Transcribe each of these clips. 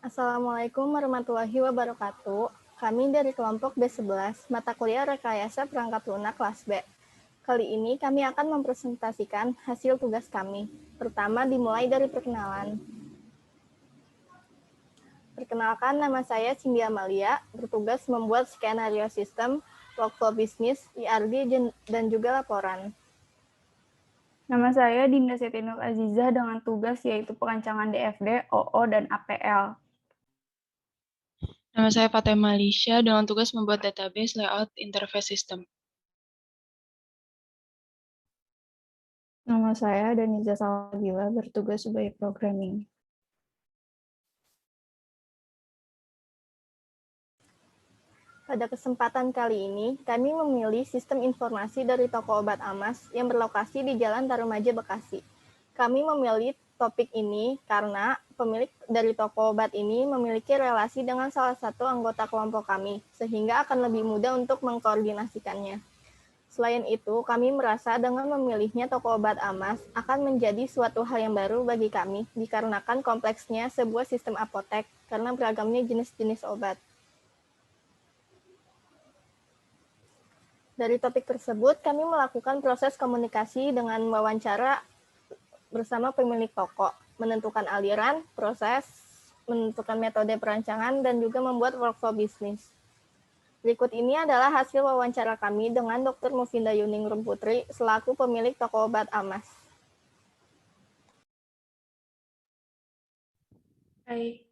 Assalamualaikum warahmatullahi wabarakatuh. Kami dari kelompok B11, mata kuliah Rekayasa Perangkat Lunak kelas B. Kali ini kami akan mempresentasikan hasil tugas kami. Pertama dimulai dari perkenalan. Perkenalkan, nama saya Cindy Amalia, bertugas membuat skenario sistem, workflow bisnis, IRD, dan juga laporan. Nama saya Dinda Siti Nur Azizah dengan tugas yaitu perancangan DFD, OO, dan APL. Nama saya Fatima Alicia dengan tugas membuat database, layout, interface sistem. Nama saya Daniza Salabila, bertugas sebagai programming. Pada kesempatan kali ini, kami memilih sistem informasi dari toko obat Amas yang berlokasi di Jalan Tarumaja, Bekasi. Kami memilih topik ini karena pemilik dari toko obat ini memiliki relasi dengan salah satu anggota kelompok kami, sehingga akan lebih mudah untuk mengkoordinasikannya. Selain itu, kami merasa dengan memilihnya toko obat Amas akan menjadi suatu hal yang baru bagi kami, dikarenakan kompleksnya sebuah sistem apotek karena beragamnya jenis-jenis obat. Dari topik tersebut, kami melakukan proses komunikasi dengan wawancara bersama pemilik toko, menentukan aliran, proses, menentukan metode perancangan, dan juga membuat workflow bisnis. Berikut ini adalah hasil wawancara kami dengan Dr. Mufinda Yuningrum Putri selaku pemilik toko obat Amas. Hai.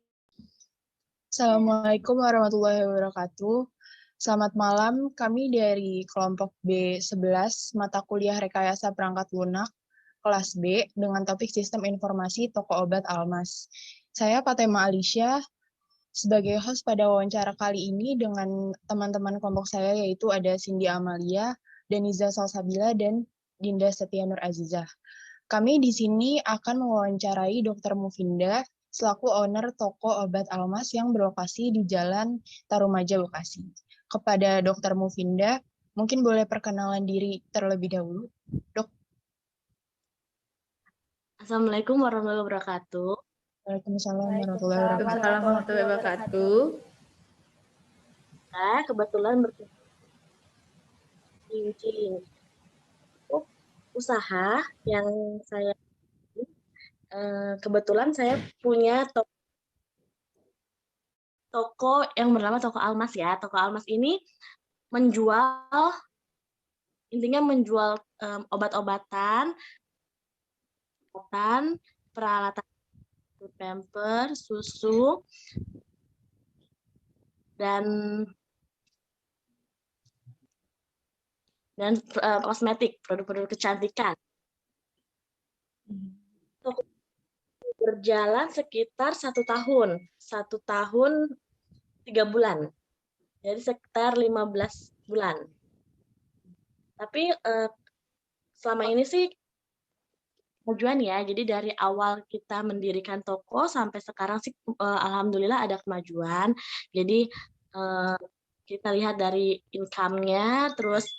Assalamualaikum warahmatullahi wabarakatuh. Selamat malam, kami dari kelompok B11, mata kuliah Rekayasa Perangkat Lunak, kelas B, dengan topik Sistem Informasi Toko Obat Almas. Saya Fatima Alicia, sebagai host pada wawancara kali ini dengan teman-teman kelompok saya, yaitu ada Cindy Amalia, Daniza Salsabila, dan Dinda Setia Nur Azizah. Kami di sini akan mewawancarai Dr. Mufinda selaku owner toko obat Almas yang berlokasi di Jalan Tarumaja, Bekasi. Kepada Dr. Mufinda, mungkin boleh perkenalan diri terlebih dahulu. Dok. Assalamualaikum warahmatullahi wabarakatuh. Waalaikumsalam warahmatullahi wabarakatuh. Saya kebetulan bertugas di usaha yang saya kebetulan saya punya toko yang bernama Toko Almas ya. Toko Almas ini intinya menjual obat-obatan, peralatan pamper, susu, dan kosmetik, produk-produk kecantikan. Toko berjalan sekitar 1 tahun 3 bulan, jadi sekitar 15 bulan. Tapi selama ini sih kemajuan ya, jadi dari awal kita mendirikan toko sampai sekarang sih alhamdulillah ada kemajuan. Jadi kita lihat dari income-nya, terus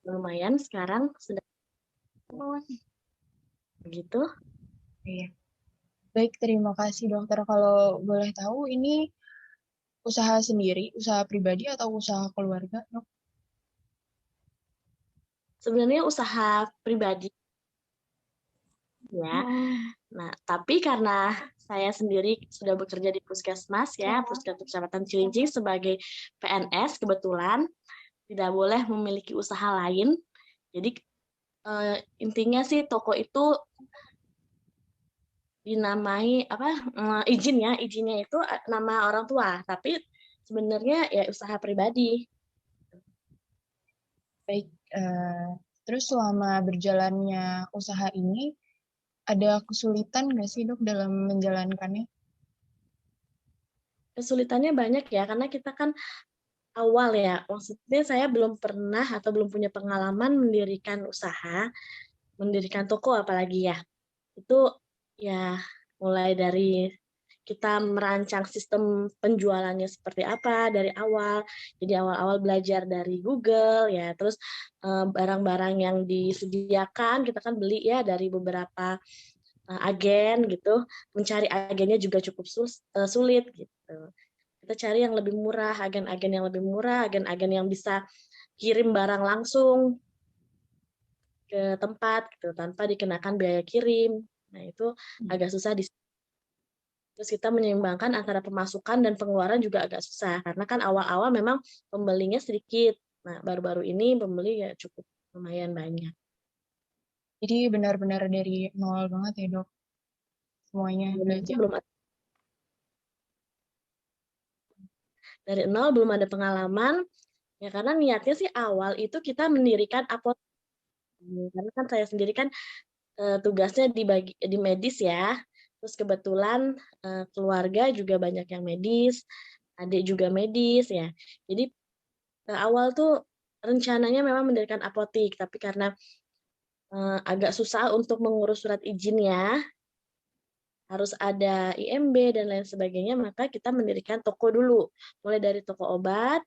lumayan sekarang sudah begitu. Iya. Baik, terima kasih dokter. Kalau boleh tahu, ini usaha sendiri, usaha pribadi atau usaha keluarga, dok? Sebenarnya usaha pribadi ya. Nah, tapi karena saya sendiri sudah bekerja di Puskesmas ya, Puskesmas Kecamatan Cilincing sebagai PNS, kebetulan tidak boleh memiliki usaha lain. Jadi intinya sih toko itu dinamai izinnya itu nama orang tua, tapi sebenarnya ya usaha pribadi. Baik, terus selama berjalannya usaha ini, ada kesulitan nggak sih dok dalam menjalankannya? Kesulitannya banyak ya, karena kita kan awal ya, maksudnya saya belum pernah atau belum punya pengalaman mendirikan usaha, mendirikan toko apalagi ya. Itu ya mulai dari kita merancang sistem penjualannya seperti apa dari awal. Jadi awal-awal belajar dari Google ya, terus barang-barang yang disediakan kita kan beli ya dari beberapa agen gitu, mencari agennya juga cukup sulit gitu. Kita cari yang lebih murah, agen-agen yang lebih murah, agen-agen yang bisa kirim barang langsung ke tempat gitu tanpa dikenakan biaya kirim. Nah, itu agak susah terus kita menyeimbangkan antara pemasukan dan pengeluaran juga agak susah karena kan awal-awal memang pembelinya sedikit. Nah, baru-baru ini pembeli ya cukup lumayan banyak. Jadi benar-benar dari nol banget ya, Dok. Semuanya belajar. Dari nol belum ada pengalaman, ya karena niatnya sih awal itu kita mendirikan apotek. Karena kan saya sendiri kan tugasnya di medis ya. Terus kebetulan keluarga juga banyak yang medis, adik juga medis ya. Jadi awal tuh rencananya memang mendirikan apotek, tapi karena agak susah untuk mengurus surat izin ya, harus ada IMB dan lain sebagainya, maka kita mendirikan toko dulu. Mulai dari toko obat,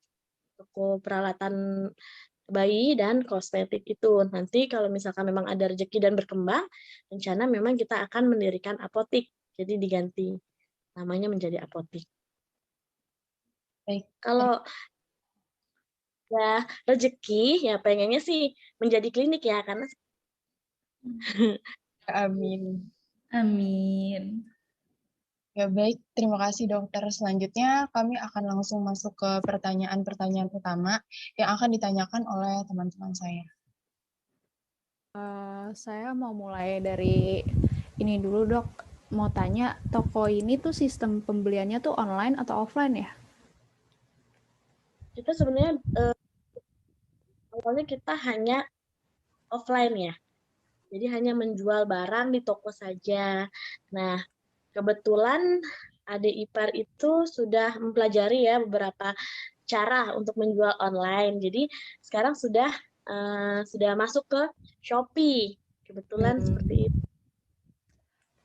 toko peralatan bayi, dan kosmetik itu. Nanti kalau misalkan memang ada rezeki dan berkembang, rencana memang kita akan mendirikan apotek. Jadi diganti namanya menjadi apotek. Baik. Kalau ya rezeki, ya pengennya sih menjadi klinik ya, karena Amin. Amin. Ya baik, terima kasih dokter. Selanjutnya kami akan langsung masuk ke pertanyaan-pertanyaan utama yang akan ditanyakan oleh teman-teman saya. Saya mau mulai dari ini dulu dok. Mau tanya, toko ini tuh sistem pembeliannya tuh online atau offline ya? kita sebenarnya awalnya kita hanya offline ya. Jadi hanya menjual barang di toko saja. Nah, kebetulan adik ipar itu sudah mempelajari ya beberapa cara untuk menjual online. Jadi sekarang sudah masuk ke Shopee. Kebetulan seperti itu.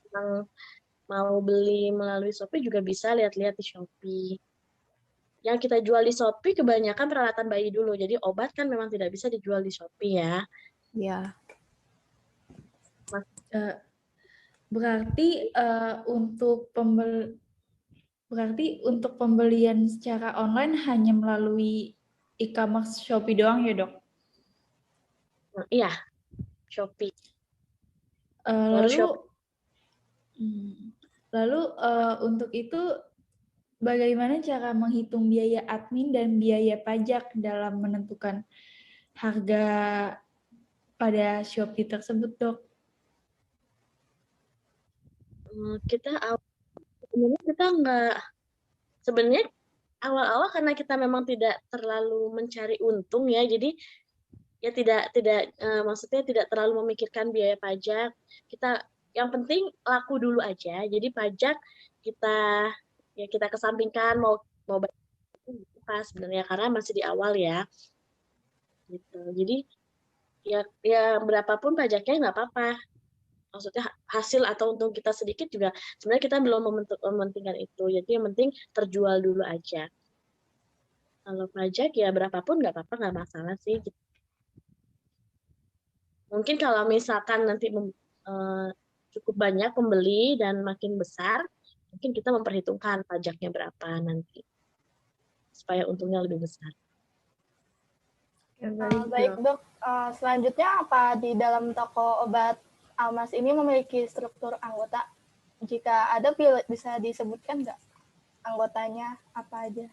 Yang mau beli melalui Shopee juga bisa lihat-lihat di Shopee. Yang kita jual di Shopee kebanyakan peralatan bayi dulu. Jadi obat kan memang tidak bisa dijual di Shopee ya. Iya. Berarti untuk pembelian secara online hanya melalui e-commerce Shopee doang ya dok? Iya, Shopee. Lalu untuk itu bagaimana cara menghitung biaya admin dan biaya pajak dalam menentukan harga pada Shopee tersebut, Dok? Sebenarnya awal-awal karena kita memang tidak terlalu mencari untung ya, jadi ya maksudnya tidak terlalu memikirkan biaya pajak. Yang penting laku dulu aja. Jadi pajak kita kesampingkan mau pas sebenarnya karena masih di awal ya. Gitu. Jadi ya berapapun pajaknya nggak apa-apa. Maksudnya hasil atau untung kita sedikit juga sebenarnya kita belum mementingkan itu. Jadi yang penting terjual dulu aja. Kalau pajak ya berapapun nggak apa-apa, nggak masalah sih. Mungkin kalau misalkan nanti cukup banyak pembeli dan makin besar, mungkin kita memperhitungkan pajaknya berapa nanti supaya untungnya lebih besar. Baik dok, selanjutnya apa di dalam toko obat Almas ini memiliki struktur anggota? Jika ada bisa disebutkan nggak anggotanya apa aja?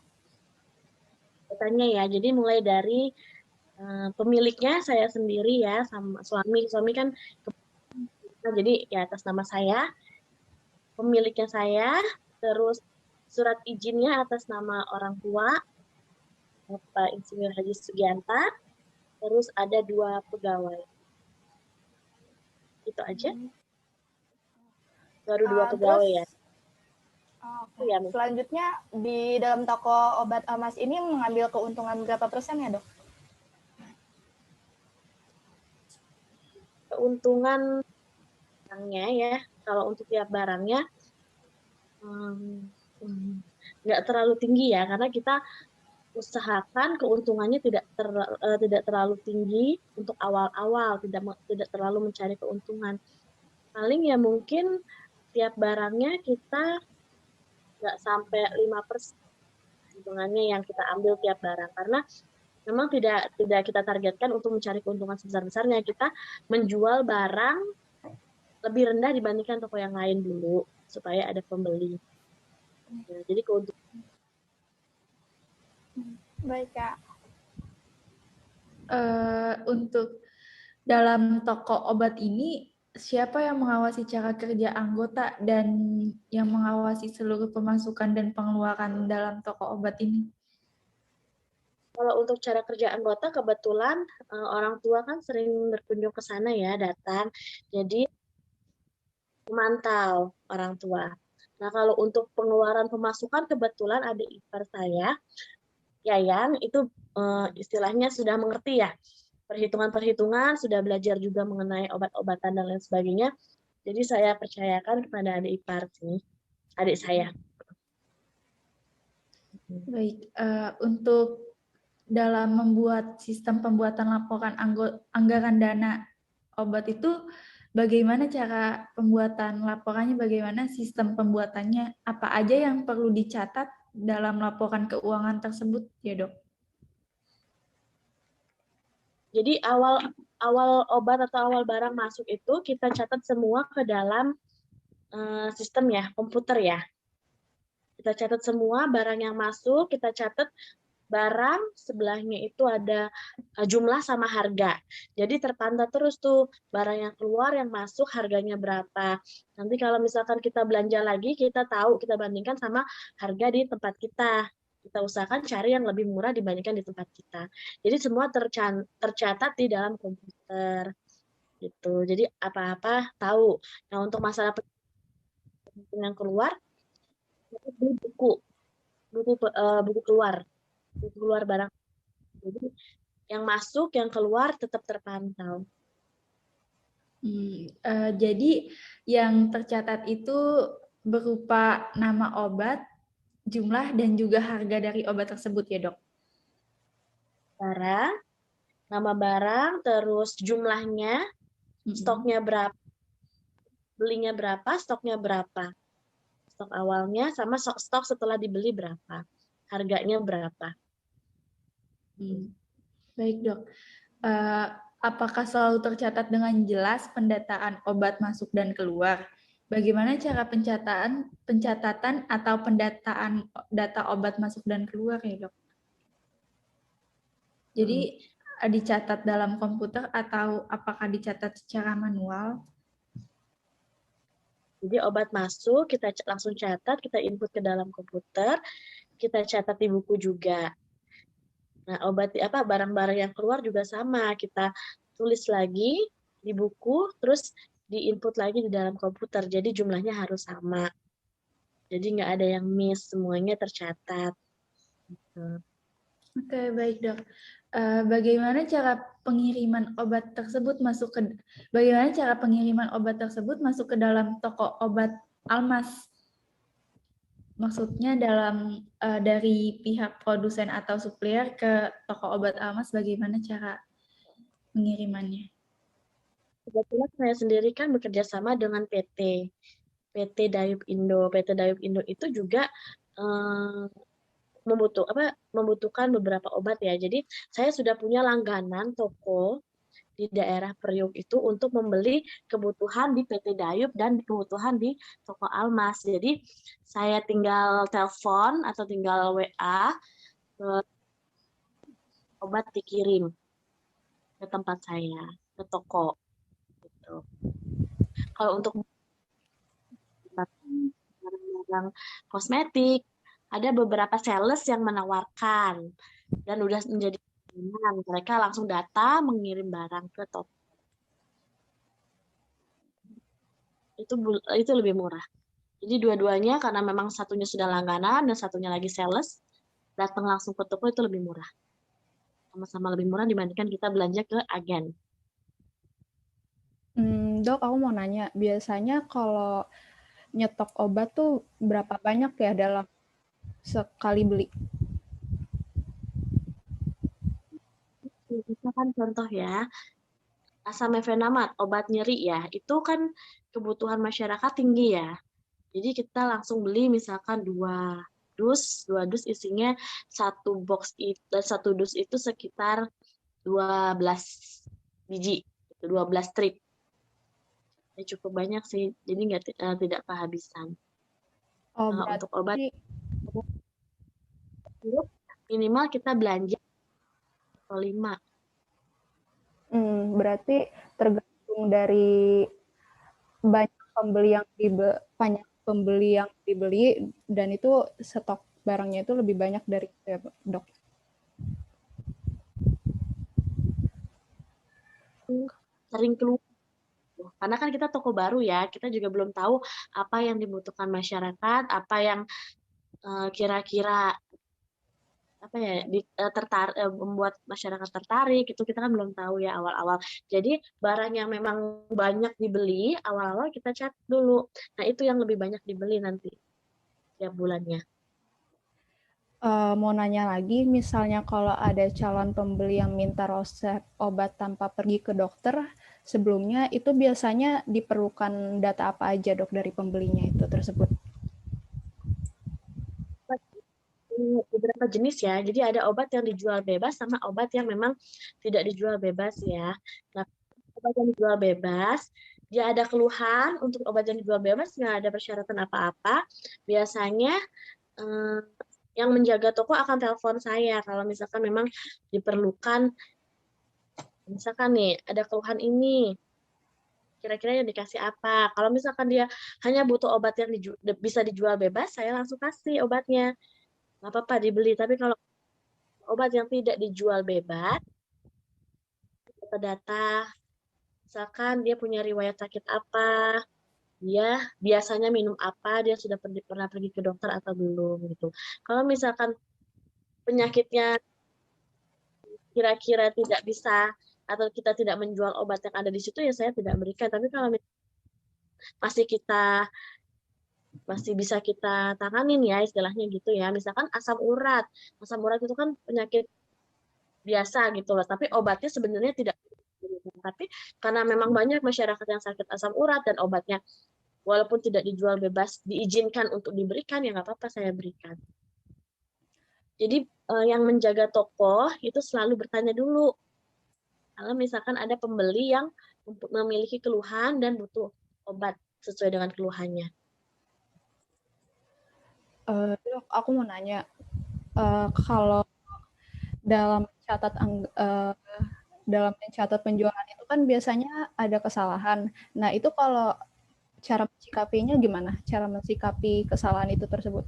Anggotanya ya, jadi mulai dari pemiliknya saya sendiri ya sama suami kan jadi ya atas nama saya, pemiliknya saya, terus surat izinnya atas nama orang tua Bapak Insinyur Haji Sugianta, terus ada 2 pegawai. Itu aja. Baru 2 pegawai ya. Okay. Selanjutnya di dalam toko obat Almas ini mengambil keuntungan berapa persen ya dok? Keuntungan barangnya ya, kalau untuk tiap barangnya nggak terlalu tinggi ya, karena kita usahakan keuntungannya tidak terlalu tinggi untuk awal-awal, tidak terlalu mencari keuntungan. Paling ya mungkin tiap barangnya kita nggak sampai 5% hitungannya yang kita ambil tiap barang, karena memang tidak kita targetkan untuk mencari keuntungan sebesar-besarnya. Kita menjual barang lebih rendah dibandingkan toko yang lain dulu supaya ada pembeli. Ya, jadi keuntungan. Baik, Kak. Untuk dalam toko obat ini, siapa yang mengawasi cara kerja anggota dan yang mengawasi seluruh pemasukan dan pengeluaran dalam toko obat ini? Kalau untuk cara kerja anggota, kebetulan orang tua kan sering berkunjung ke sana ya, datang. Jadi memantau orang tua. Nah, kalau untuk pengeluaran pemasukan, kebetulan ada ipar saya, Yayang, itu istilahnya sudah mengerti ya, perhitungan-perhitungan, sudah belajar juga mengenai obat-obatan dan lain sebagainya. Jadi saya percayakan kepada adik ipar sih, adik saya. Baik, untuk dalam membuat sistem pembuatan laporan anggaran dana obat itu, bagaimana cara pembuatan laporannya, bagaimana sistem pembuatannya, apa aja yang perlu dicatat dalam laporan keuangan tersebut, ya Dok? Jadi awal obat atau awal barang masuk itu kita catat semua ke dalam sistem ya, komputer ya. Kita catat semua barang yang masuk, kita catat barang sebelahnya itu ada jumlah sama harga. Jadi terpantau terus tuh barang yang keluar, yang masuk, harganya berapa. Nanti kalau misalkan kita belanja lagi, kita tahu, kita bandingkan sama harga di tempat kita. Kita usahakan cari yang lebih murah dibandingkan di tempat kita. Jadi semua tercatat di dalam komputer. Gitu. Jadi apa-apa tahu. Nah, untuk masalah yang keluar, beli buku keluar barang. Jadi yang masuk, yang keluar tetap terpantau. Jadi yang tercatat itu berupa nama obat, jumlah, dan juga harga dari obat tersebut ya Dok? Barang, nama barang, terus jumlahnya, stoknya berapa, belinya berapa, stoknya berapa. Stok awalnya sama stok setelah dibeli berapa, harganya berapa. Baik Dok. Apakah selalu tercatat dengan jelas pendataan obat masuk dan keluar? Bagaimana cara pencatatan atau pendataan data obat masuk dan keluar ya Dok? Jadi dicatat dalam komputer atau apakah dicatat secara manual? Jadi obat masuk, kita langsung catat, kita input ke dalam komputer, kita catat di buku juga. Nah, barang-barang yang keluar juga sama, kita tulis lagi di buku, terus di-input lagi di dalam komputer. Jadi jumlahnya harus sama. Jadi nggak ada yang miss, semuanya tercatat. Oke, baik Dok. Bagaimana cara pengiriman obat tersebut masuk ke dalam toko obat Almas? Maksudnya dari pihak produsen atau supplier ke toko obat Almas, bagaimana cara pengirimannya? Kebetulan saya sendiri kan bekerja sama dengan PT Dayup Indo. PT Dayup Indo itu juga membutuhkan beberapa obat ya. Jadi saya sudah punya langganan toko di daerah Priuk itu untuk membeli kebutuhan di PT Dayup dan kebutuhan di toko Almas. Jadi saya tinggal telepon atau tinggal WA, obat dikirim ke tempat saya, ke toko. Gitu. Kalau untuk barang kosmetik, ada beberapa sales yang menawarkan dan udah menjadi mereka langsung data mengirim barang ke toko. Itu lebih murah. Jadi dua-duanya karena memang satunya sudah langganan dan satunya lagi sales, datang langsung ke toko itu lebih murah. Sama-sama lebih murah dibandingkan kita belanja ke agen. Dok, aku mau nanya, biasanya kalau nyetok obat tuh berapa banyak ya dalam sekali beli? Misalkan contoh ya, asam mefenamat, obat nyeri ya, itu kan kebutuhan masyarakat tinggi ya. Jadi kita langsung beli misalkan dua dus isinya satu dus itu sekitar 12 biji, 12 strip. Ya, cukup banyak sih, jadi tidak kehabisan. Oh, Untuk obat berarti minimal kita belanja 5. berarti tergantung dari banyak pembeli yang dibeli dan itu stok barangnya itu lebih banyak dari itu ya, Dok. Sering keluar. Karena kan kita toko baru ya, kita juga belum tahu apa yang dibutuhkan masyarakat, apa yang kira-kira apa ya membuat masyarakat tertarik, itu kita kan belum tahu ya awal-awal. Jadi barang yang memang banyak dibeli awal-awal kita catat dulu. Nah, itu yang lebih banyak dibeli nanti tiap bulannya. Mau nanya lagi, misalnya kalau ada calon pembeli yang minta resep obat tanpa pergi ke dokter, sebelumnya itu biasanya diperlukan data apa aja, Dok, dari pembelinya itu tersebut? Beberapa jenis ya, jadi ada obat yang dijual bebas sama obat yang memang tidak dijual bebas ya. Nah, obat yang dijual bebas, dia ada keluhan untuk obat yang dijual bebas, nggak ada persyaratan apa-apa. Biasanya yang menjaga toko akan telepon saya kalau misalkan memang diperlukan, misalkan nih ada keluhan ini, kira-kira yang dikasih apa. Kalau misalkan dia hanya butuh obat yang bisa dijual bebas, saya langsung kasih obatnya. Nggak apa-apa dibeli. Tapi kalau obat yang tidak dijual bebas, data-data, misalkan dia punya riwayat sakit apa, dia biasanya minum apa, dia sudah pernah pergi ke dokter atau belum gitu. Kalau misalkan penyakitnya kira-kira tidak bisa atau kita tidak menjual obat yang ada di situ, ya saya tidak berikan. Tapi kalau masih bisa kita tanganin ya istilahnya gitu ya. Misalkan asam urat itu kan penyakit biasa gitu loh, tapi obatnya sebenarnya tidak. Tapi karena memang banyak masyarakat yang sakit asam urat dan obatnya walaupun tidak dijual bebas diizinkan untuk diberikan, ya nggak apa-apa saya berikan. Jadi yang menjaga toko itu selalu bertanya dulu kalau misalkan ada pembeli yang memiliki keluhan dan butuh obat sesuai dengan keluhannya. Dok, aku mau nanya, kalau dalam mencatat penjualan itu kan biasanya ada kesalahan. Nah, itu kalau cara mensikapinya gimana? Cara mensikapi kesalahan itu tersebut?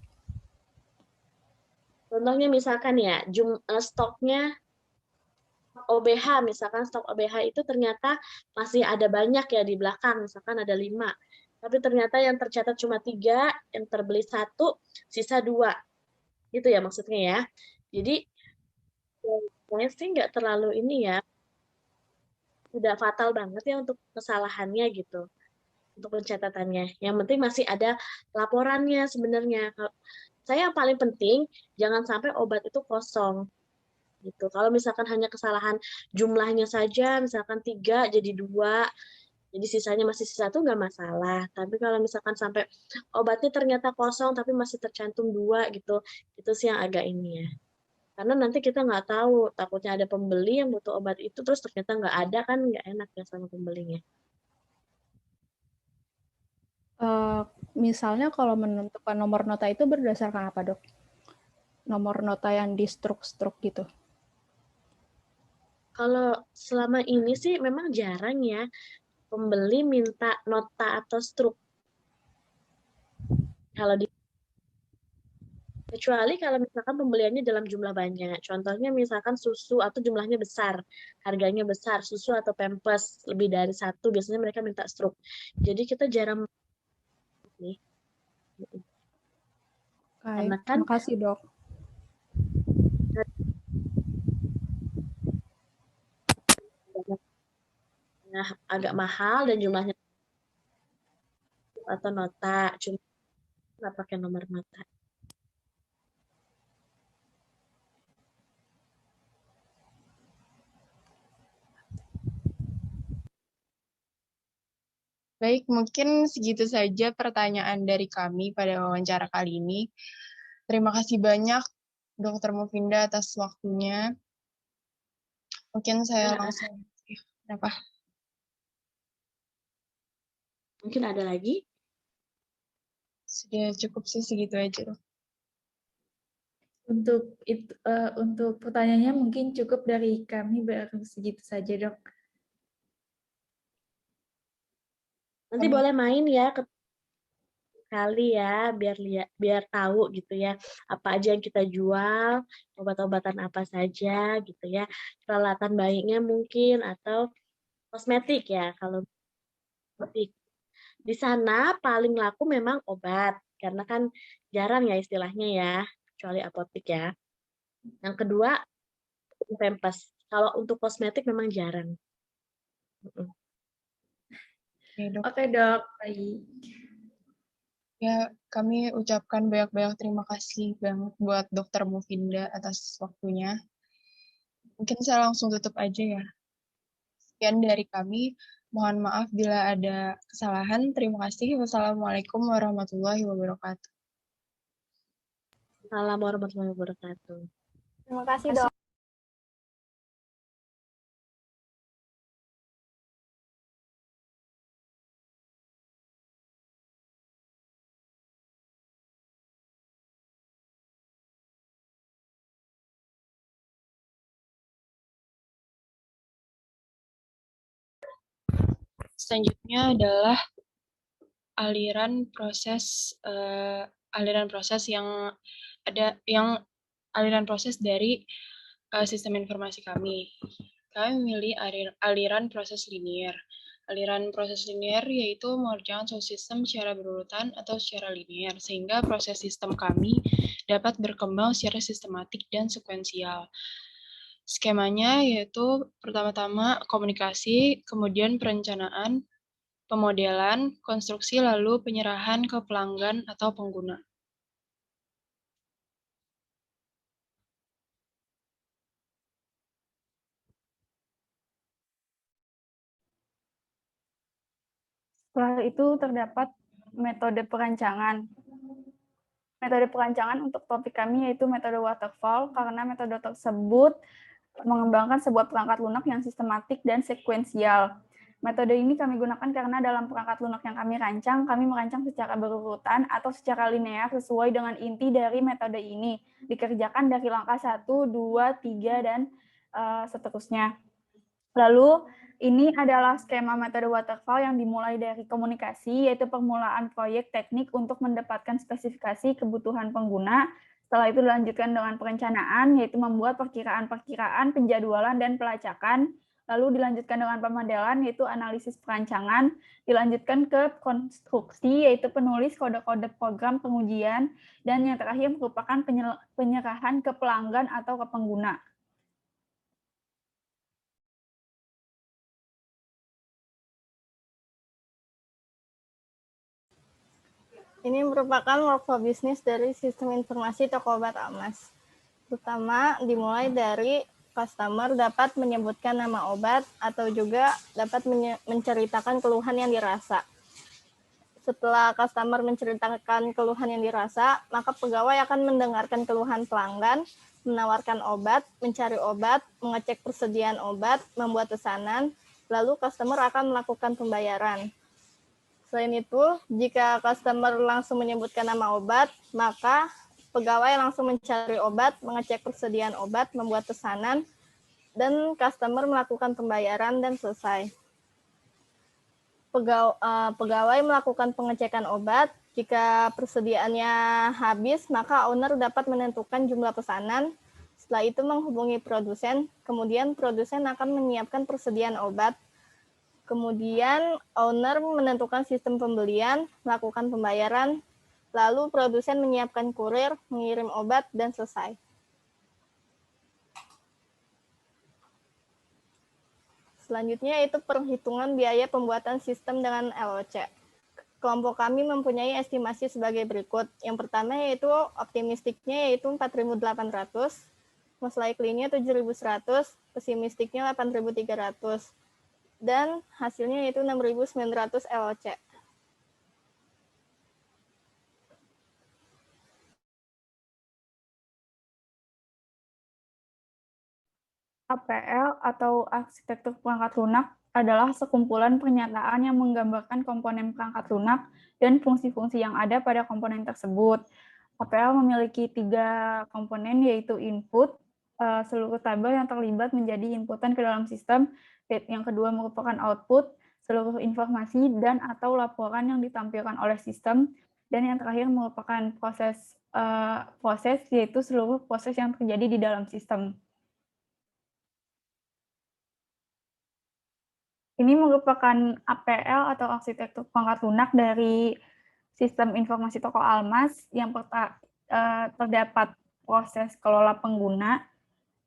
Contohnya misalkan ya, stoknya OBH, misalkan stok OBH itu ternyata masih ada banyak ya di belakang, misalkan ada 5. Tapi ternyata yang tercatat cuma 3, yang terbeli 1, sisa 2. Gitu ya maksudnya ya. Jadi, saya sih nggak terlalu ini ya, tidak fatal banget ya untuk kesalahannya gitu, untuk pencatatannya. Yang penting masih ada laporannya sebenarnya. Saya yang paling penting, jangan sampai obat itu kosong. Gitu. Kalau misalkan hanya kesalahan jumlahnya saja, misalkan 3 jadi 2, jadi sisanya masih sisa 1, nggak masalah. Tapi kalau misalkan sampai obatnya ternyata kosong tapi masih tercantum 2 gitu, itu sih yang agak ini ya. Karena nanti kita nggak tahu, takutnya ada pembeli yang butuh obat itu terus ternyata nggak ada, kan nggak enak ya sama pembelinya. Misalnya kalau menentukan nomor nota itu berdasarkan apa, Dok? Nomor nota yang di struk-struk gitu. Kalau selama ini sih memang jarang ya pembeli minta nota atau struk. Kalau kecuali kalau misalkan pembeliannya dalam jumlah banyak. Contohnya misalkan susu atau jumlahnya besar, harganya besar, susu atau Pampers lebih dari 1, biasanya mereka minta struk. Jadi kita jarang nih. Karena kan Terima kasih, Dok. agak mahal dan jumlahnya atau nota, cuma nggak pakai nomor nota. Baik, mungkin segitu saja pertanyaan dari kami pada wawancara kali ini. Terima kasih banyak Dr. Mufinda atas waktunya. Mungkin saya langsung. Kenapa? Mungkin ada lagi? Sudah cukup sih segitu aja, Dok. Untuk pertanyaannya mungkin cukup dari kami, baru segitu saja, Dok. Nanti boleh main ya kali ya, biar tahu gitu ya apa aja yang kita jual, obat-obatan apa saja gitu ya, peralatan bayinya mungkin atau kosmetik ya. Kalau di sana paling laku memang obat karena kan jarang ya istilahnya ya, kecuali apotek ya. Yang kedua Pampers. Kalau untuk kosmetik memang jarang. Oke, Dok. Oke, Dok. Baik. Ya, kami ucapkan banyak-banyak terima kasih banget buat Dr. Mufinda atas waktunya. Mungkin saya langsung tutup aja ya. Sekian dari kami. Mohon maaf bila ada kesalahan. Terima kasih. Wassalamualaikum warahmatullahi wabarakatuh. Assalamualaikum warahmatullahi wabarakatuh. Terima kasih, Dok. Selanjutnya adalah aliran proses aliran proses dari sistem informasi kami. Kami memilih aliran proses linear. Aliran proses linear yaitu mengerjakan suatu sistem secara berurutan atau secara linear, sehingga proses sistem kami dapat berkembang secara sistematik dan sekuensial. Skemanya yaitu pertama-tama komunikasi, kemudian perencanaan, pemodelan, konstruksi, lalu penyerahan ke pelanggan atau pengguna. Setelah itu terdapat metode perancangan. Metode perancangan untuk topik kami yaitu metode waterfall, karena metode tersebut mengembangkan sebuah perangkat lunak yang sistematik dan sekuensial. Metode ini kami gunakan karena dalam perangkat lunak yang kami rancang, kami merancang secara berurutan atau secara linear sesuai dengan inti dari metode ini. Dikerjakan dari langkah 1, 2, 3, dan seterusnya. Lalu, ini adalah skema metode waterfall yang dimulai dari komunikasi, yaitu permulaan proyek teknik untuk mendapatkan spesifikasi kebutuhan pengguna. Setelah itu dilanjutkan dengan perencanaan, yaitu membuat perkiraan-perkiraan, penjadwalan, dan pelacakan. Lalu dilanjutkan dengan pemodelan, yaitu analisis perancangan. Dilanjutkan ke konstruksi, yaitu penulis kode-kode program pengujian. Dan yang terakhir merupakan penyerahan ke pelanggan atau ke pengguna. Ini merupakan workflow bisnis dari sistem informasi toko obat Amas. Pertama, dimulai dari customer dapat menyebutkan nama obat atau juga dapat menceritakan keluhan yang dirasa. Setelah customer menceritakan keluhan yang dirasa, maka pegawai akan mendengarkan keluhan pelanggan, menawarkan obat, mencari obat, mengecek persediaan obat, membuat pesanan, lalu customer akan melakukan pembayaran. Selain itu, jika customer langsung menyebutkan nama obat, maka pegawai langsung mencari obat, mengecek persediaan obat, membuat pesanan, dan customer melakukan pembayaran dan selesai. Pegawai melakukan pengecekan obat. Jika persediaannya habis, maka owner dapat menentukan jumlah pesanan. Setelah itu menghubungi produsen, kemudian produsen akan menyiapkan persediaan obat. Kemudian owner menentukan sistem pembelian, melakukan pembayaran, lalu produsen menyiapkan kurir, mengirim obat, dan selesai. Selanjutnya itu perhitungan biaya pembuatan sistem dengan LOC. Kelompok kami mempunyai estimasi sebagai berikut. Yang pertama yaitu optimistiknya yaitu 4.800, most likely-nya 7.100, pesimistiknya 8.300. dan hasilnya yaitu 6.900 LOC. APL atau arsitektur perangkat lunak adalah sekumpulan pernyataan yang menggambarkan komponen perangkat lunak dan fungsi-fungsi yang ada pada komponen tersebut. APL memiliki 3 komponen, yaitu input, seluruh tabel yang terlibat menjadi inputan ke dalam sistem. Yang kedua merupakan output, seluruh informasi dan atau laporan yang ditampilkan oleh sistem. Dan yang terakhir merupakan proses, yaitu seluruh proses yang terjadi di dalam sistem. Ini merupakan APL atau arsitektur perangkat lunak dari sistem informasi toko Almas yang terdapat proses kelola pengguna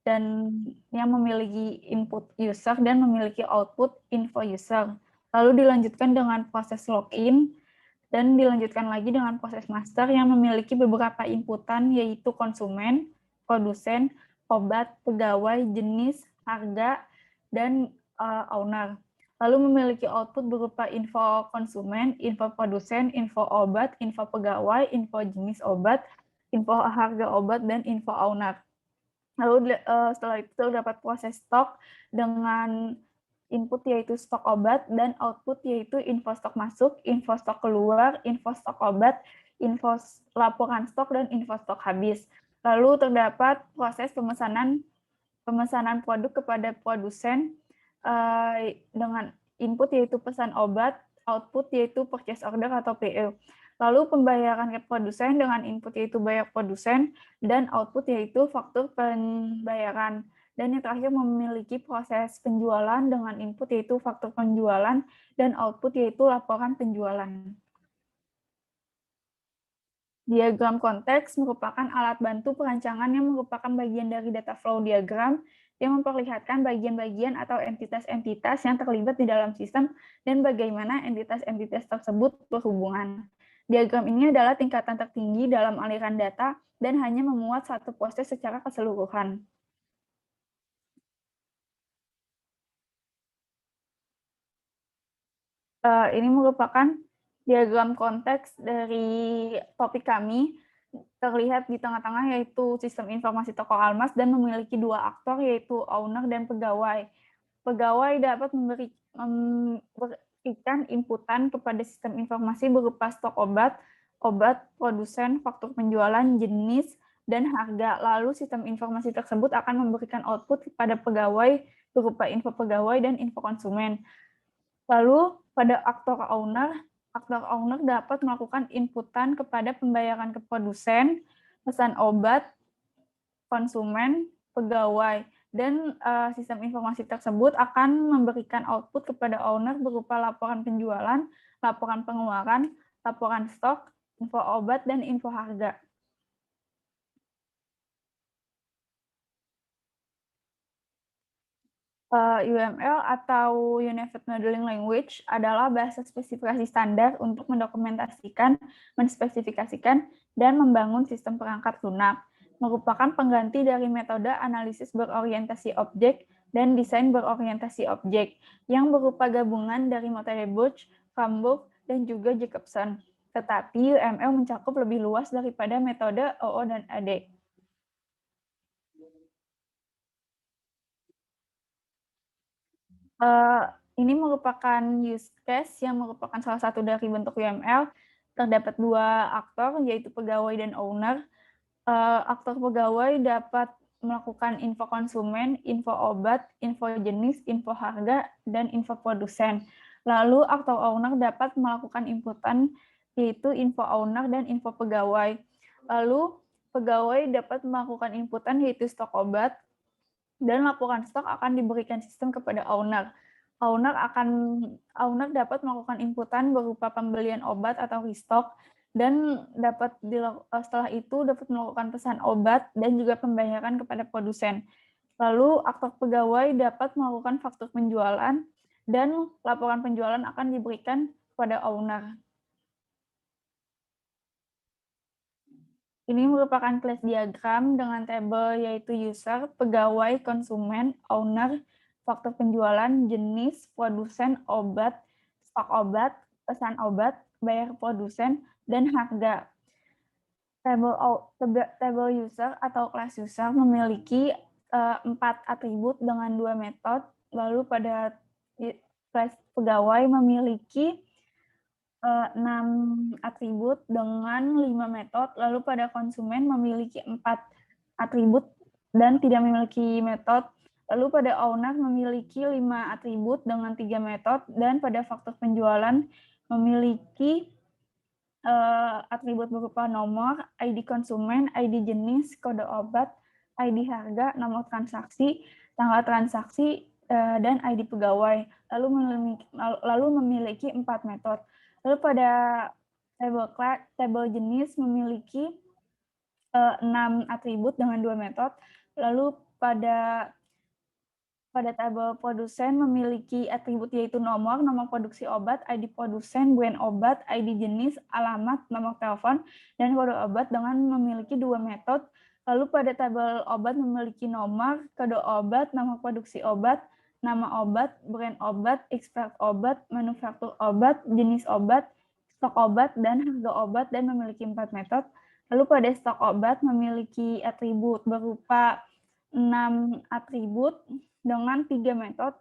dan yang memiliki input user dan memiliki output info user. Lalu dilanjutkan dengan proses login dan dilanjutkan lagi dengan proses master yang memiliki beberapa inputan, yaitu konsumen, produsen, obat, pegawai, jenis, harga, dan owner. Lalu memiliki output berupa info konsumen, info produsen, info obat, info pegawai, info jenis obat, info harga obat, dan info owner. Lalu setelah itu terdapat proses stok dengan input yaitu stok obat dan output yaitu info stok masuk, info stok keluar, info stok obat, info laporan stok, dan info stok habis. Lalu terdapat proses pemesanan produk kepada produsen dengan input yaitu pesan obat, output yaitu purchase order atau PO. Lalu pembayaran ke produsen dengan input yaitu bayar produsen dan output yaitu faktur pembayaran. Dan yang terakhir memiliki proses penjualan dengan input yaitu faktur penjualan dan output yaitu laporan penjualan. Diagram konteks merupakan alat bantu perancangan yang merupakan bagian dari data flow diagram yang memperlihatkan bagian-bagian atau entitas-entitas yang terlibat di dalam sistem dan bagaimana entitas-entitas tersebut berhubungan. Diagram ini adalah tingkatan tertinggi dalam aliran data dan hanya memuat satu proses secara keseluruhan. Ini merupakan diagram konteks dari topik kami, terlihat di tengah-tengah yaitu sistem informasi toko Almas dan memiliki 2 aktor yaitu owner dan pegawai. Pegawai dapat memberikan inputan kepada sistem informasi berupa stok obat, produsen, faktur penjualan, jenis, dan harga. Lalu sistem informasi tersebut akan memberikan output kepada pegawai berupa info pegawai dan info konsumen. Lalu pada aktor owner dapat melakukan inputan kepada pembayaran ke produsen, pesan obat, konsumen, pegawai, dan sistem informasi tersebut akan memberikan output kepada owner berupa laporan penjualan, laporan pengeluaran, laporan stok, info obat, dan info harga. UML atau Unified Modeling Language adalah bahasa spesifikasi standar untuk mendokumentasikan, menspesifikasikan, dan membangun sistem perangkat lunak. Merupakan pengganti dari metode analisis berorientasi objek dan desain berorientasi objek yang berupa gabungan dari metode Booch, Cranbrook, dan juga Jacobson. Tetapi UML mencakup lebih luas daripada metode OO dan AD. Ini merupakan use case yang merupakan salah satu dari bentuk UML. Terdapat 2 aktor, yaitu pegawai dan owner. Aktor pegawai dapat melakukan info konsumen, info obat, info jenis, info harga, dan info produsen. Lalu aktor owner dapat melakukan inputan, yaitu info owner dan info pegawai. Lalu pegawai dapat melakukan inputan, yaitu stok obat, dan laporan stok akan diberikan sistem kepada owner. Owner dapat melakukan inputan berupa pembelian obat atau restock, dan setelah itu dapat melakukan pesan obat dan juga pembayaran kepada produsen. Lalu aktor pegawai dapat melakukan faktur penjualan dan laporan penjualan akan diberikan kepada owner. Ini merupakan class diagram dengan tabel yaitu user, pegawai, konsumen, owner, faktor penjualan, jenis, produsen obat, stok obat, pesan obat, bayar produsen, dan harga. Table user atau class user memiliki 4 atribut dengan 2 metode, lalu pada class pegawai memiliki 6 atribut dengan 5 metode, lalu pada konsumen memiliki 4 atribut dan tidak memiliki metode, lalu pada owner memiliki 5 atribut dengan 3 metode, dan pada faktor penjualan memiliki atribut berupa nomor, ID konsumen, ID jenis, kode obat, ID harga, nomor transaksi, tanggal transaksi, dan ID pegawai, lalu memiliki 4 metode. Lalu pada table jenis memiliki 6 atribut dengan 2 metode, lalu pada tabel produsen memiliki atribut yaitu nomor produksi obat, ID produsen, brand obat, ID jenis, alamat, nomor telepon, dan kode obat dengan memiliki 2 metode. Lalu pada tabel obat memiliki nomor, kode obat, nama produksi obat, nama obat, brand obat, expired obat, manufaktur obat, jenis obat, stok obat, dan harga obat, dan memiliki 4 metode. Lalu pada stok obat memiliki atribut berupa 6 atribut dengan 3 metode.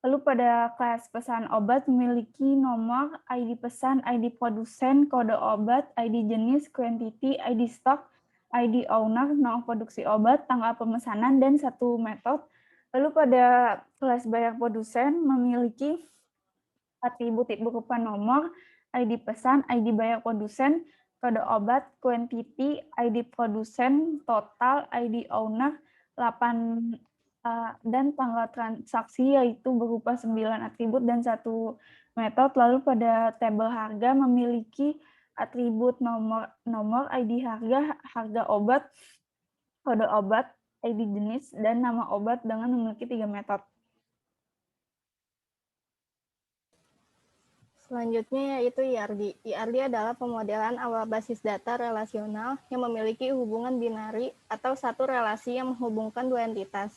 Lalu pada kelas pesan obat memiliki nomor, ID pesan, ID produsen, kode obat, ID jenis, quantity, ID stok, ID owner, nama produksi obat, tanggal pemesanan, dan 1 metode. Lalu pada kelas bayar produsen memiliki atribut berupa nomor, ID pesan, ID bayar produsen, kode obat, quantity, ID produsen, total, ID owner, 8 dan tanggal transaksi yaitu berupa 9 atribut dan 1 metode. Lalu pada tabel harga memiliki atribut nomor, ID harga, harga obat, kode obat, ID jenis, dan nama obat dengan memiliki 3 metode. Selanjutnya yaitu IRD. IRD adalah pemodelan awal basis data relasional yang memiliki hubungan binari atau satu relasi yang menghubungkan dua entitas.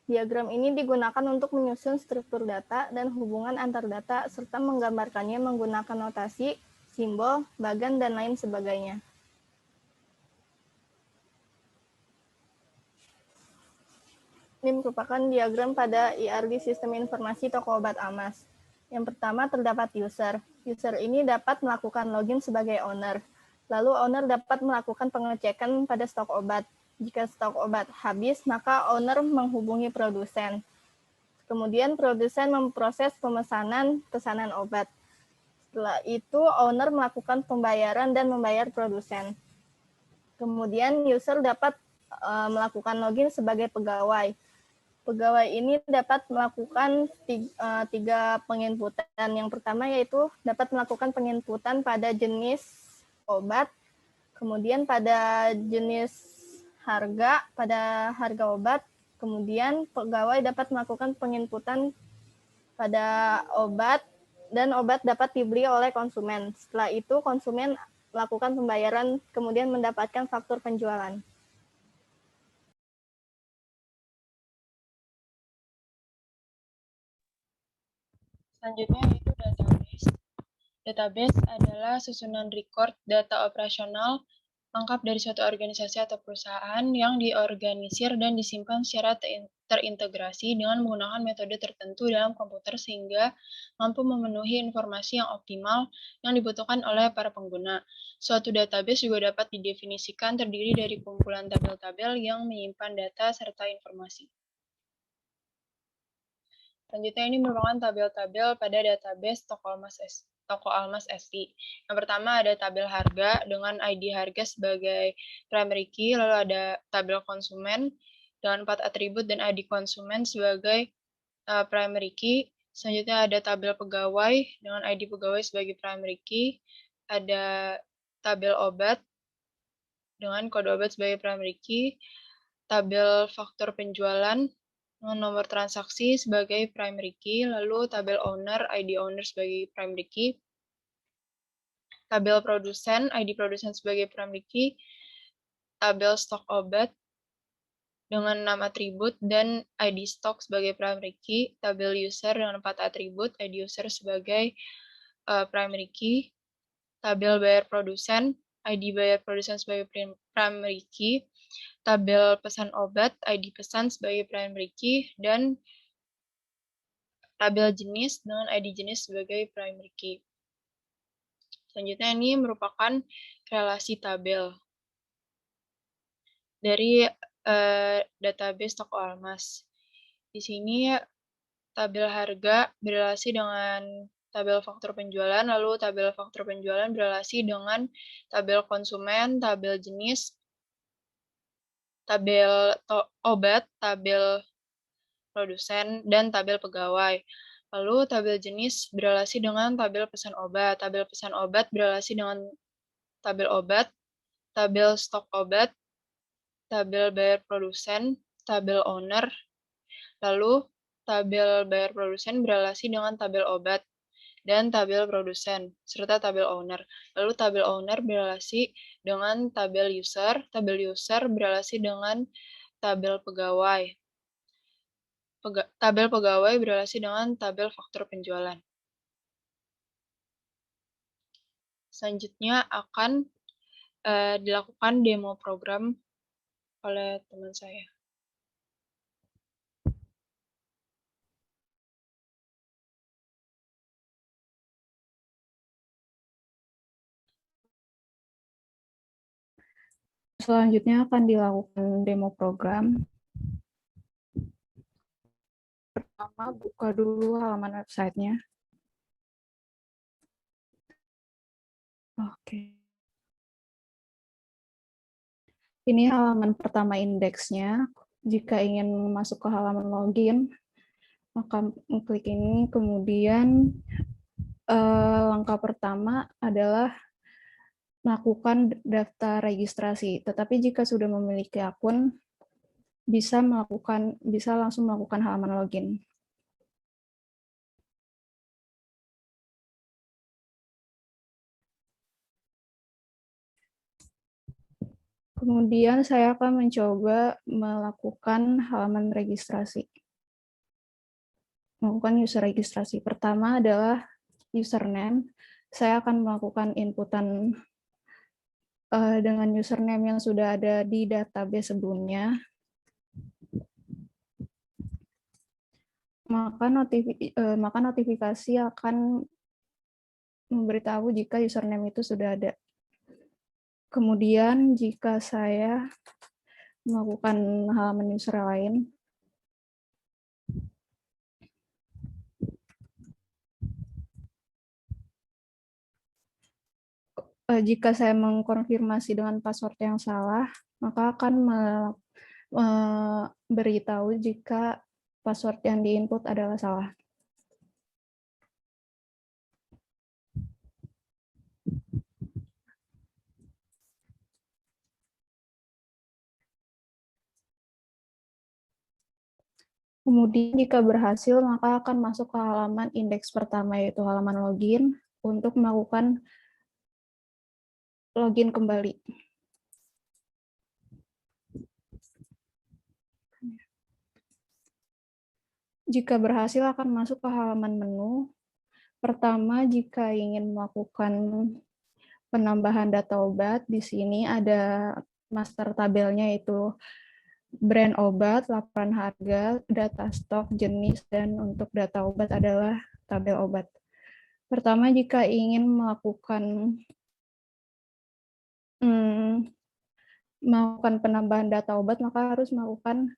Diagram ini digunakan untuk menyusun struktur data dan hubungan antar data serta menggambarkannya menggunakan notasi, simbol, bagan, dan lain sebagainya. Ini merupakan diagram pada IRD Sistem Informasi Toko Obat Amas. Yang pertama terdapat user. User ini dapat melakukan login sebagai owner. Lalu owner dapat melakukan pengecekan pada stok obat. Jika stok obat habis, maka owner menghubungi produsen. Kemudian produsen memproses pesanan obat. Setelah itu owner melakukan pembayaran dan membayar produsen. Kemudian user dapat melakukan login sebagai pegawai. Pegawai ini dapat melakukan 3 penginputan. Yang pertama yaitu dapat melakukan penginputan pada jenis obat, kemudian pada jenis harga, pada harga obat, kemudian pegawai dapat melakukan penginputan pada obat, dan obat dapat dibeli oleh konsumen. Setelah itu konsumen melakukan pembayaran, kemudian mendapatkan faktur penjualan. Selanjutnya yaitu database. Database adalah susunan record data operasional lengkap dari suatu organisasi atau perusahaan yang diorganisir dan disimpan secara terintegrasi dengan menggunakan metode tertentu dalam komputer sehingga mampu memenuhi informasi yang optimal yang dibutuhkan oleh para pengguna. Suatu database juga dapat didefinisikan terdiri dari kumpulan tabel-tabel yang menyimpan data serta informasi. Selanjutnya ini merupakan tabel-tabel pada database Toko Almas SI. Yang pertama ada tabel harga dengan ID harga sebagai primary key, lalu ada tabel konsumen dengan 4 atribut dan ID konsumen sebagai primary key. Selanjutnya ada tabel pegawai dengan ID pegawai sebagai primary key, ada tabel obat dengan kode obat sebagai primary key, tabel faktor penjualan dengan nomor transaksi sebagai primary key, lalu tabel owner, ID owner sebagai primary key, tabel produsen, ID produsen sebagai primary key, tabel stok obat dengan 6 atribut dan ID stock sebagai primary key, tabel user dengan 4 atribut, ID user sebagai primary key, tabel bayar produsen, ID bayar produsen sebagai primary key, tabel pesan obat, ID pesan sebagai primary key, dan tabel jenis dengan ID jenis sebagai primary key. Selanjutnya ini merupakan relasi tabel dari database toko almas. Di sini tabel harga berelasi dengan tabel faktur penjualan, lalu tabel faktur penjualan berelasi dengan tabel konsumen, tabel jenis, tabel obat, tabel produsen, dan tabel pegawai. Lalu tabel jenis berelasi dengan tabel pesan obat. Tabel pesan obat berelasi dengan tabel obat, tabel stok obat, tabel bayar produsen, tabel owner, lalu tabel bayar produsen berelasi dengan tabel obat dan tabel produsen, serta tabel owner. Lalu tabel owner berelasi dengan tabel user berelasi dengan tabel pegawai. Tabel pegawai berelasi dengan tabel faktur penjualan. Selanjutnya akan dilakukan demo program oleh teman saya. Selanjutnya akan dilakukan demo program. Pertama, buka dulu halaman websitenya. Oke. Ini halaman pertama indeksnya. Jika ingin masuk ke halaman login, maka klik ini. Kemudian langkah pertama adalah melakukan daftar registrasi. Tetapi jika sudah memiliki akun, bisa langsung melakukan halaman login. Kemudian saya akan mencoba melakukan halaman registrasi. Melakukan user registrasi. Pertama adalah username. Saya akan melakukan inputan dengan username yang sudah ada di database sebelumnya. Maka notifikasi akan memberitahu jika username itu sudah ada. Kemudian jika saya melakukan halaman user lain, jika saya mengkonfirmasi dengan password yang salah, maka akan memberitahu jika password yang diinput adalah salah. Kemudian jika berhasil, maka akan masuk ke halaman indeks pertama, yaitu halaman login, untuk melakukan login kembali. Jika berhasil, akan masuk ke halaman menu. Pertama, jika ingin melakukan penambahan data obat, di sini ada master tabelnya, yaitu brand obat, laporan harga, data stok, jenis, dan untuk data obat adalah tabel obat. Pertama, jika ingin melakukan penambahan data obat, maka harus melakukan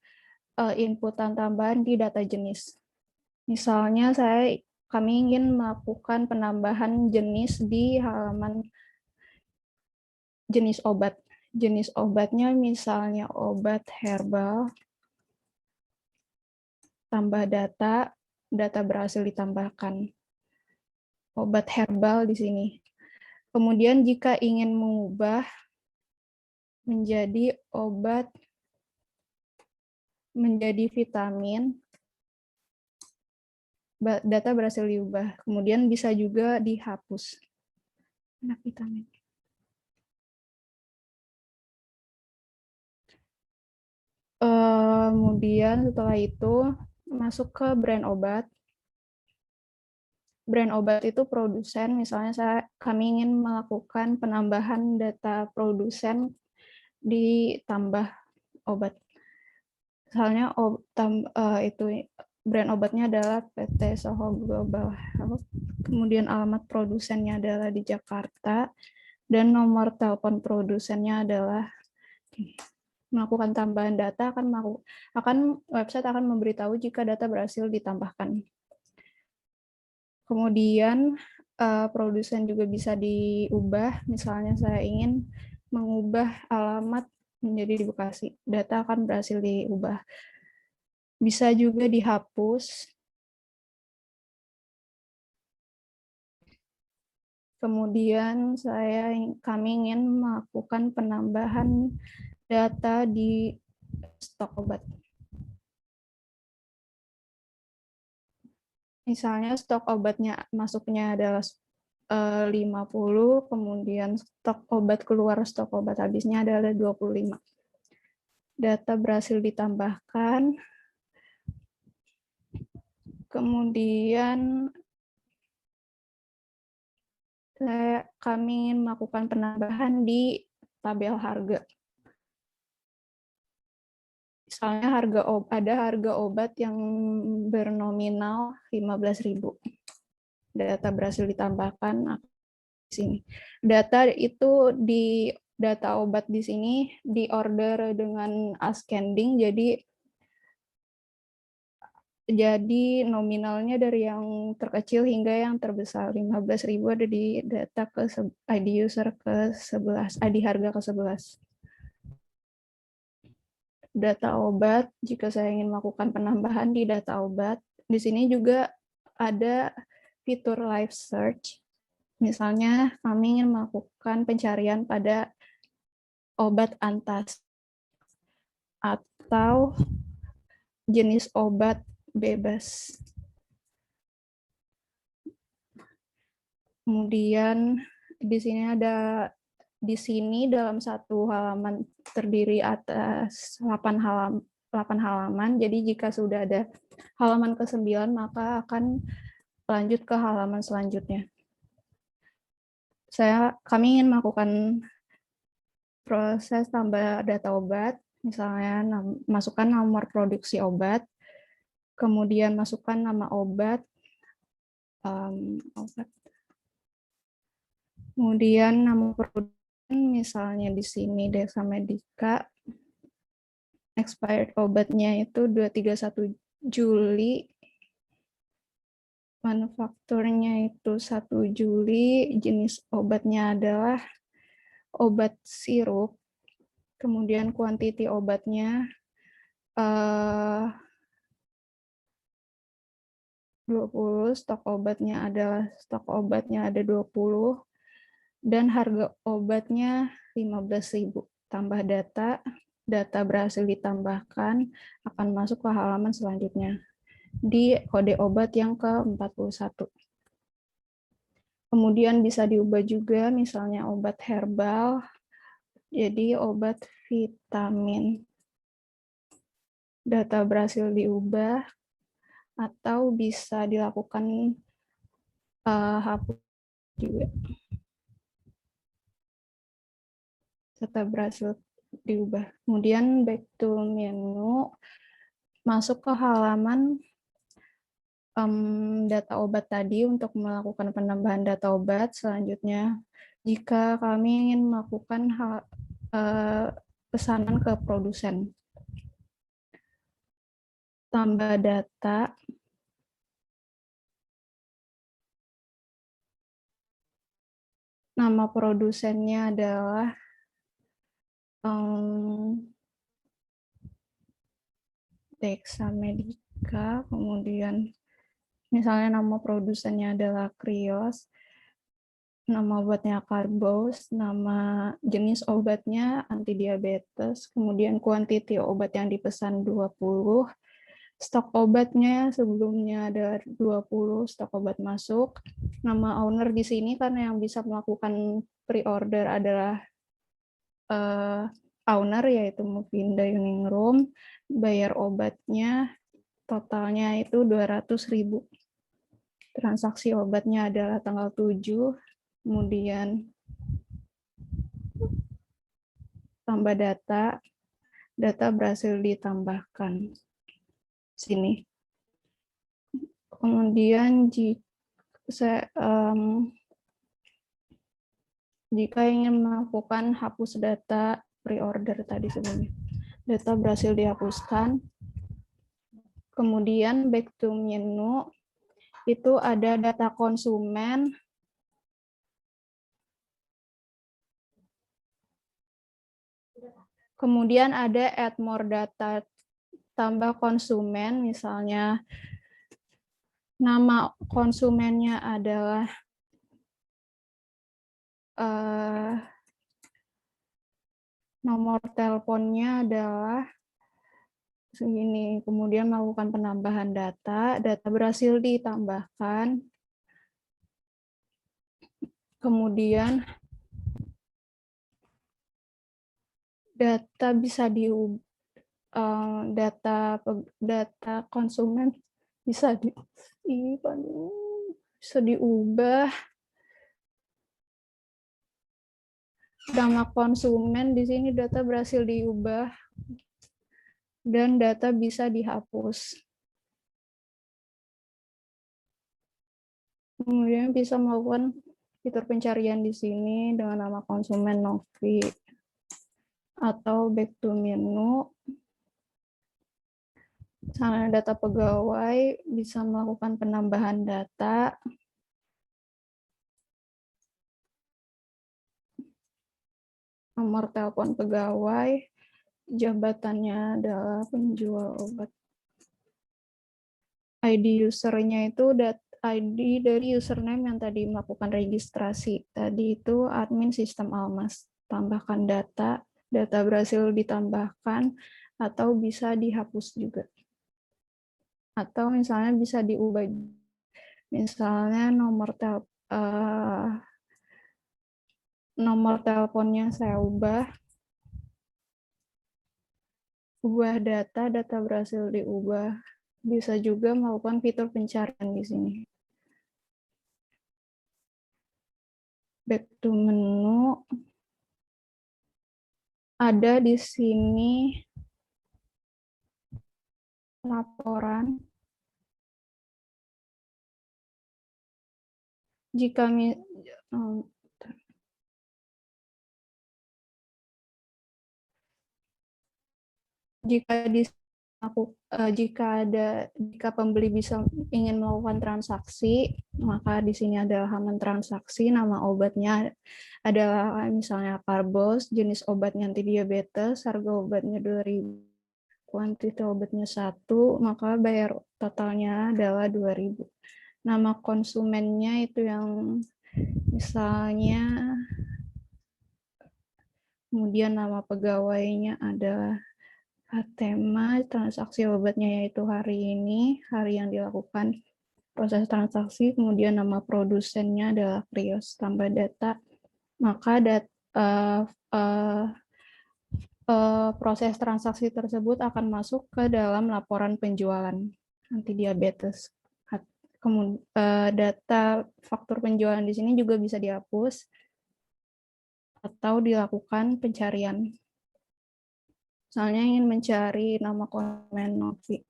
inputan tambahan di data jenis. Misalnya kami ingin melakukan penambahan jenis di halaman jenis obat. Jenis obatnya misalnya obat herbal, tambah data berhasil ditambahkan. Obat herbal di sini. Kemudian jika ingin mengubah menjadi obat, menjadi vitamin, data berhasil diubah. Kemudian bisa juga dihapus. Anak vitamin. Kemudian setelah itu masuk ke brand obat. Brand obat itu produsen, misalnya kami ingin melakukan penambahan data produsen ditambah obat. Misalnya itu brand obatnya adalah PT Soho Global Health, kemudian alamat produsennya adalah di Jakarta, dan nomor telepon produsennya adalah melakukan tambahan data akan website akan memberitahu jika data berhasil ditambahkan. Kemudian produsen juga bisa diubah, misalnya saya ingin mengubah alamat menjadi di Bekasi, data akan berhasil diubah. Bisa juga dihapus. Kemudian kami ingin melakukan penambahan data di stok obat. Misalnya stok obatnya masuknya adalah 50, kemudian stok obat keluar, stok obat habisnya adalah 25. Data berhasil ditambahkan. Kemudian kami ingin melakukan penambahan di tabel harga. Misalnya ada harga obat yang bernominal 15.000. Data berhasil ditambahkan di sini. Data itu di data obat di sini diorder dengan ascending, jadi nominalnya dari yang terkecil hingga yang terbesar. 15.000 ada di data ID user ke-11, ID harga ke-11. Data obat, jika saya ingin melakukan penambahan di data obat, di sini juga ada fitur live search. Misalnya kami ingin melakukan pencarian pada obat antas atau jenis obat bebas. Kemudian di sini dalam satu halaman terdiri atas 8 halaman. Jadi jika sudah ada halaman ke-9 maka akan lanjut ke halaman selanjutnya. Kami ingin melakukan proses tambah data obat, misalnya masukkan nomor produksi obat, kemudian masukkan nama obat, kemudian nama produsen, misalnya di sini Desa Medika, expired obatnya itu 231 Juli, manufakturnya itu 1 Juli, jenis obatnya adalah obat sirup, kemudian kuantiti obatnya 20, stok obatnya ada 20, dan harga obatnya 15.000. Tambah data berhasil ditambahkan, akan masuk ke halaman selanjutnya di kode obat yang ke-41. Kemudian bisa diubah juga, misalnya obat herbal jadi obat vitamin. Data berhasil diubah, atau bisa dilakukan hapus juga. Data berhasil diubah. Kemudian back to menu, masuk ke halaman data obat tadi untuk melakukan penambahan data obat. Selanjutnya, jika kami ingin melakukan pesanan ke produsen, tambah data, nama produsennya adalah Dexa Medica, kemudian misalnya nama produsennya adalah Krios, nama obatnya Karbos, nama jenis obatnya antidiabetes, kemudian kuantiti obat yang dipesan 20, stok obatnya sebelumnya ada 20, stok obat masuk, nama owner di sini karena yang bisa melakukan pre-order adalah owner, yaitu Mufinda Yuningrum. Bayar obatnya totalnya itu 200.000. Transaksi obatnya adalah tanggal 7, kemudian tambah data berhasil ditambahkan sini. Kemudian jika ingin melakukan hapus data pre-order tadi sebelumnya, data berhasil dihapuskan. Kemudian back to menu, itu ada data konsumen, kemudian ada add more data, tambah konsumen, misalnya nama konsumennya adalah nomor teleponnya adalah segini, kemudian melakukan penambahan data berhasil ditambahkan, kemudian data bisa data konsumen bisa diubah. Nama konsumen di sini data berhasil diubah dan data bisa dihapus. Kemudian bisa melakukan fitur pencarian di sini dengan nama konsumen Novi atau back to menu. Misalnya data pegawai, bisa melakukan penambahan data. Nomor telepon pegawai, jabatannya adalah penjual obat. ID usernya itu ID dari username yang tadi melakukan registrasi. Tadi itu admin sistem Almas. Tambahkan data berhasil ditambahkan atau bisa dihapus juga. Atau misalnya bisa diubah. Misalnya nomor teleponnya saya ubah data berhasil diubah. Bisa juga melakukan fitur pencarian di sini. Back to menu. Ada di sini laporan. Jika jika pembeli ingin melakukan transaksi, maka di sini adalah halaman transaksi. Nama obatnya adalah misalnya Karbos, jenis obatnya antidiabetes, harga obatnya 2.000, kuantiti obatnya 1, maka bayar totalnya adalah 2.000. Nama konsumennya itu yang misalnya, kemudian nama pegawainya adalah Atema, transaksi obatnya yaitu hari ini, hari yang dilakukan proses transaksi, kemudian nama produsennya adalah Krios, tambah data, maka proses transaksi tersebut akan masuk ke dalam laporan penjualan antidiabetes. Kemudian data faktur penjualan di sini juga bisa dihapus atau dilakukan pencarian. Misalnya ingin mencari nama konsumen Novi.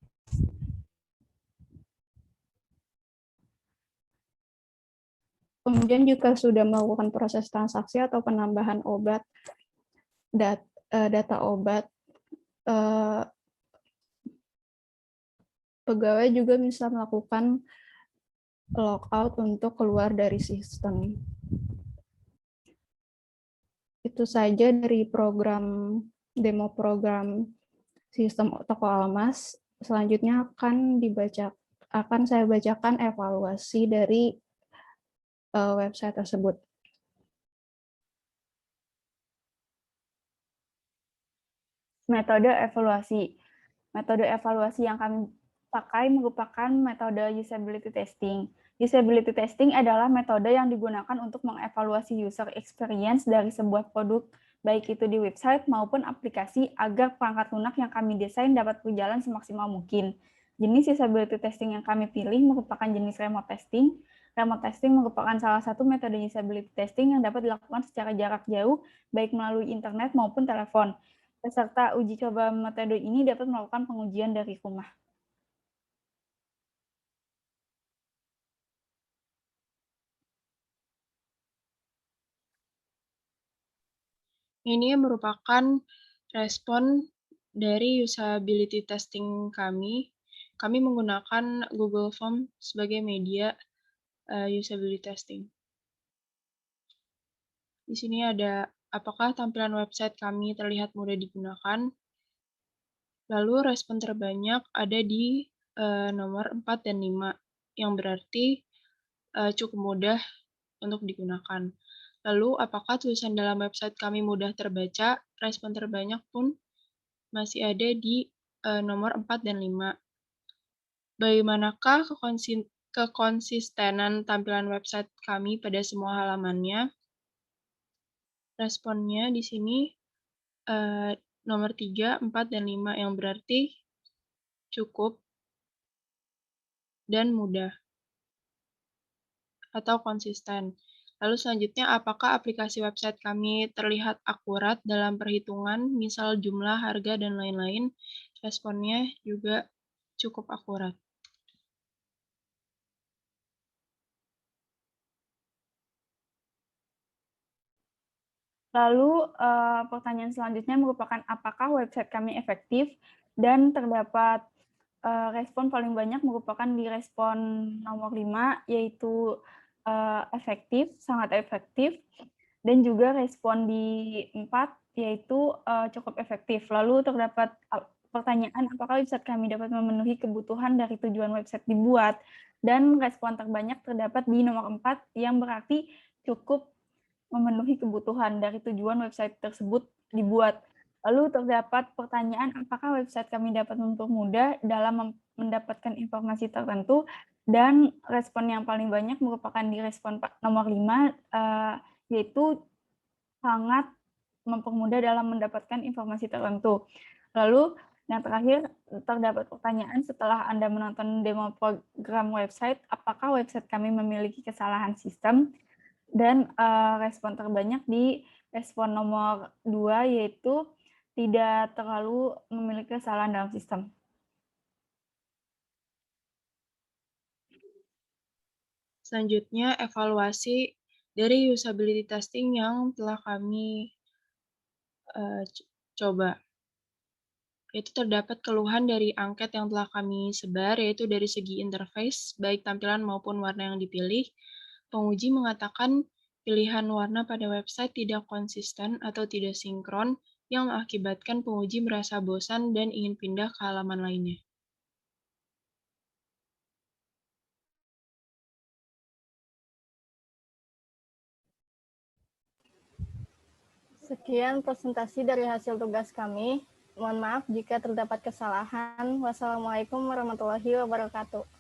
Kemudian jika sudah melakukan proses transaksi atau penambahan obat, data obat, pegawai juga bisa melakukan logout untuk keluar dari sistem. Itu saja dari demo program sistem Toko Almas. Selanjutnya akan saya bacakan evaluasi dari website tersebut. Metode evaluasi. Metode evaluasi yang kami pakai merupakan metode usability testing. Usability testing adalah metode yang digunakan untuk mengevaluasi user experience dari sebuah produk baik itu di website maupun aplikasi agar perangkat lunak yang kami desain dapat berjalan semaksimal mungkin. Jenis usability testing yang kami pilih merupakan jenis remote testing. Remote testing merupakan salah satu metode usability testing yang dapat dilakukan secara jarak jauh, baik melalui internet maupun telepon. Peserta uji coba metode ini dapat melakukan pengujian dari rumah. Ini merupakan respon dari usability testing kami. Kami menggunakan Google Form sebagai media usability testing. Di sini ada apakah tampilan website kami terlihat mudah digunakan. Lalu respon terbanyak ada di nomor 4 dan 5, yang berarti cukup mudah untuk digunakan. Lalu, apakah tulisan dalam website kami mudah terbaca? Respon terbanyak pun masih ada di nomor 4 dan 5. Bagaimanakah kekonsistenan tampilan website kami pada semua halamannya? Responnya di sini nomor 3, 4, dan 5, yang berarti cukup dan mudah atau konsisten. Lalu selanjutnya, apakah aplikasi website kami terlihat akurat dalam perhitungan, misal jumlah, harga, dan lain-lain? Responnya juga cukup akurat. Lalu pertanyaan selanjutnya merupakan apakah website kami efektif, dan terdapat respon paling banyak merupakan di respon nomor 5, yaitu efektif, sangat efektif, dan juga respon di 4, yaitu cukup efektif. Lalu terdapat pertanyaan apakah website kami dapat memenuhi kebutuhan dari tujuan website dibuat, dan respon terbanyak terdapat di nomor 4, yang berarti cukup memenuhi kebutuhan dari tujuan website tersebut dibuat. Lalu terdapat pertanyaan apakah website kami dapat mempermudah dalam mendapatkan informasi tertentu, dan respon yang paling banyak merupakan di respon nomor 5, yaitu sangat mempermudah dalam mendapatkan informasi tertentu. Lalu yang terakhir, terdapat pertanyaan setelah Anda menonton demo program website, apakah website kami memiliki kesalahan sistem? Dan respon terbanyak di respon nomor 2, yaitu tidak terlalu memiliki kesalahan dalam sistem. Selanjutnya, evaluasi dari usability testing yang telah kami coba. Itu terdapat keluhan dari angket yang telah kami sebar, yaitu dari segi interface, baik tampilan maupun warna yang dipilih. Penguji mengatakan pilihan warna pada website tidak konsisten atau tidak sinkron, yang mengakibatkan penguji merasa bosan dan ingin pindah ke halaman lainnya. Sekian presentasi dari hasil tugas kami. Mohon maaf jika terdapat kesalahan. Wassalamualaikum warahmatullahi wabarakatuh.